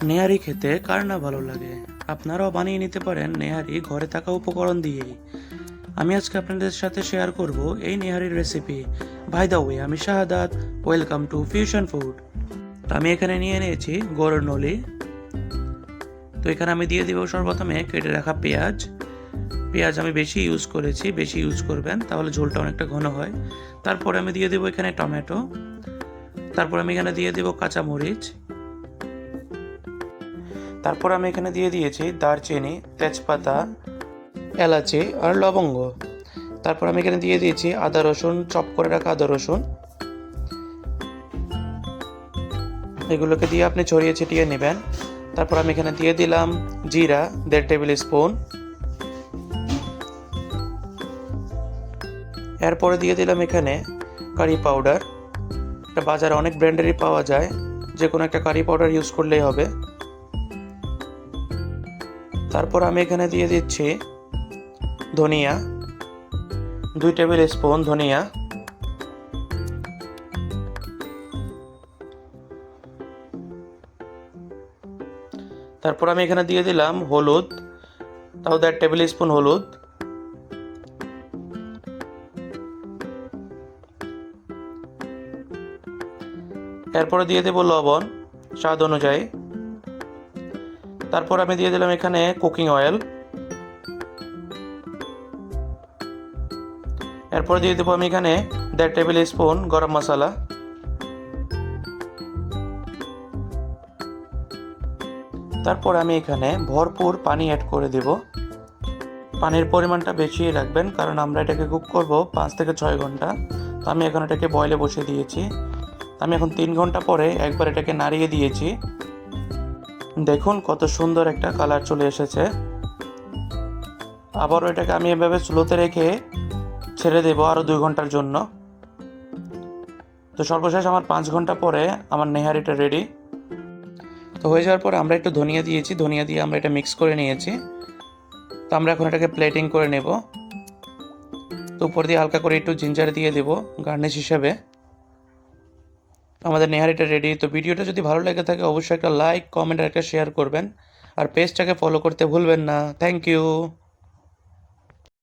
নেহারি খেতে কার না ভালো লাগে। আপনারাও বানিয়ে নিতে পারেন নেহারি ঘরে থাকা উপকরণ দিয়েই। আমি আজকে আপনাদের সাথে শেয়ার করব এই নেহারির রেসিপি। বাই দ্য ওয়ে, আমি Shahadat. Welcome to fusion food. তো আমি এখানে নিয়ে নিয়েছি গরুর নলি। তো এখানে আমি দিয়ে দিব সর্বপ্রথমে কেটে রাখা পেঁয়াজ। পেঁয়াজ আমি বেশি ইউজ করেছি, বেশি ইউজ করবেন তাহলে ঝোলটা অনেকটা ঘন হয়। তারপরে আমি দিয়ে দেবো এখানে টমেটো। তারপর আমি এখানে দিয়ে দেবো কাঁচামরিচ। তারপর আমি এখানে দিয়ে দিয়েছি দারচিনি, তেজপাতা, এলাচি আর লবঙ্গ। তারপর আমি এখানে দিয়ে দিয়েছি আদা রসুন, চপ করে রাখা আদা রসুন। এগুলোকে দিয়ে আপনি ছড়িয়ে ছিটিয়ে নেবেন। তারপর আমি এখানে দিয়ে দিলাম জিরা 1.5 টেবিল স্পুন। এরপরে দিয়ে দিলাম এখানে কারি পাউডার। এটা বাজারে অনেক ব্র্যান্ডেরই পাওয়া যায়, যে কোনো একটা কারি পাউডার ইউজ করলেই হবে। তারপর আমি এখানে দিয়ে দিচ্ছি ধনিয়া, 2 টেবিল স্পুন ধনিয়া। তারপর আমি এখানে দিয়ে দিলাম হলুদ, তাও 1.5 টেবিল স্পুন হলুদ। এরপরে দিয়ে দেবো লবণ স্বাদ অনুযায়ী। তারপর আমি দিয়ে দিলাম এখানে কুকিং অয়েল। এরপরে দিয়ে দেবো আমি এখানে 1.5 টেবিল স্পুন গরম মশলা। তারপর আমি এখানে ভরপুর পানি অ্যাড করে দেব। পানির পরিমাণটা বেশি রাখবেন, কারণ আমরা এটাকে কুক করব 5 থেকে 6 ঘন্টা। তো আমি এখন এটাকে বয়েলে বসিয়ে দিয়েছি। আমি এখন 3 ঘন্টা পরে একবার এটাকে নাড়িয়ে দিয়েছি। দেখুন কত সুন্দর একটা কালার চলে এসেছে। আবারও এটাকে আমি এভাবে স্লোতে রেখে ছেড়ে দেবো আরও 2 ঘন্টার জন্য। তো সর্বশেষ আমার 5 ঘন্টা পরে আমার নেহারিটা রেডি। তো হয়ে যাওয়ার পর আমরা একটু ধনিয়া দিয়েছি, ধনিয়া দিয়ে আমরা এটা মিক্স করে নিয়েছি। তো আমরা এখন এটাকে প্লেটিং করে নেব। তো উপর দিয়ে হালকা করে একটু জিঞ্জার দিয়ে দেবো গার্নিশ হিসেবে। আমাদের নেহারিটা রেডি। তো ভিডিওটা যদি ভালো লেগে থাকে অবশ্যই একটা লাইক, কমেন্ট আর একটা শেয়ার করবেন। আর পেজটাকে ফলো করতে ভুলবেন না। Thank you.